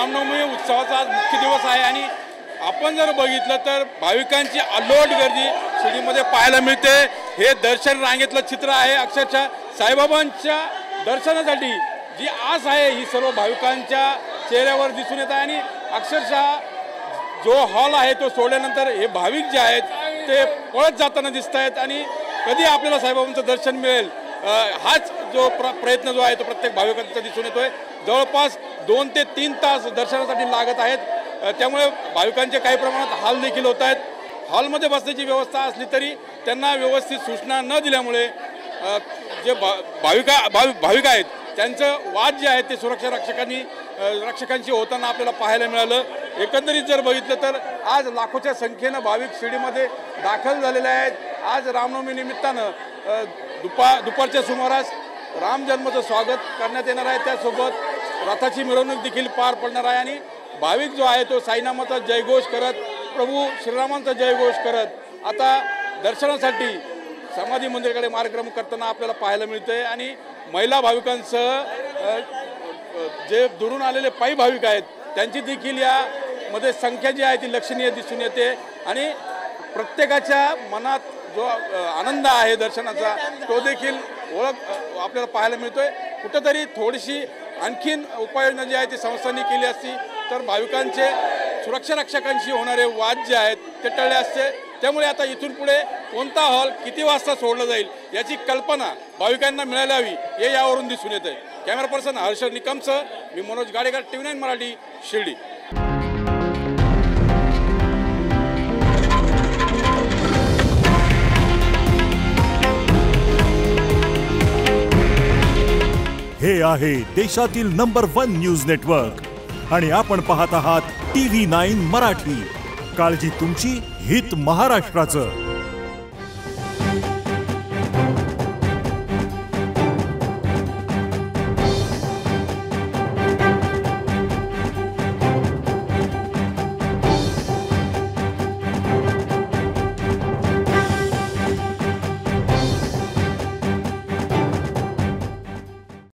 रामनवमी उत्सवाचा आज मुख्य दिवस आहे आणि आपण जर बघितलं तर भाविकांची अलोट गर्दी शिर्डीमध्ये पाहायला मिळते। हे दर्शन रांगेतलं चित्र आहे। अक्षरशः साईबाबांच्या दर्शनासाठी जी आस आहे ही सर्व भाविकांच्या चेहऱ्यावर दिसून येत आहे आणि अक्षरशः जो हॉल आहे तो सोडल्यानंतर हे भाविक जे आहेत ते पळत जाताना दिसत आहेत आणि कधी आपल्याला साईबाबांचं दर्शन मिळेल हाच जो प्रयत्न जो आहे तो प्रत्येक भाविकांचा दिसून येतोय। जवळपास 2 ते 3 तास दर्शनासाठी लागत आहेत, त्यामुळे भाविकांचे काही प्रमाणात हाल देखील होत आहेत। हॉलमध्ये बसण्याची व्यवस्था असली तरी त्यांना व्यवस्थित सूचना न दिल्यामुळे जे भाविक आहेत त्यांचं वाद जे आहेत ते सुरक्षा रक्षकांशी होताना आपल्याला पाहायला मिळालं। एकंदरीत जर बघितलं तर आज लाखोच्या संख्येनं भाविक शिर्डीमध्ये दाखल झालेले आहेत। आज रामनवमी निमित्तानं दुपारच्या सुमारास राम जन्माचं स्वागत करण्यात येणार आहे, त्यासोबत रथाची मिरवणूक देखील पार पडणार आहे आणि भाविक जो आहे तो साईनामाचा जयघोष करत प्रभू श्रीरामांचा जयघोष करत आता दर्शनासाठी समाधी मंदिराकडे मार्गक्रमण करताना आपल्याला पाहायला मिळतंय आणि महिला भाविकांसह जे दुरून आलेले पायी भाविक आहेत त्यांची देखील यामध्ये संख्या जी आहे ती लक्षणीय दिसून येते आणि प्रत्येकाच्या मनात जो आनंद आहे दर्शनाचा तो देखील आपल्याला पाहायला मिळतोय। कुठेतरी थोडीशी आणखीन उपाययोजना जी आहे ती संस्थांनी केली असती तर भाविकांचे सुरक्षा रक्षकांशी होणारे वाद जे आहेत ते टळले असते। त्यामुळे आता इथून पुढे कोणता हॉल किती वाजता सोडला जाईल याची कल्पना भाविकांना मिळायला हवी हे यावरून दिसून येते। कॅमेरा पर्सन हर्ष निकमसह मी मनोज गाडेकर, TV9 मराठी, शिर्डी। हे आहे देशातील नंबर 1 न्यूज नेटवर्क आणि आपण पाहत आहात TV9 मराठी। काळजी तुमची, हित महाराष्ट्राचं।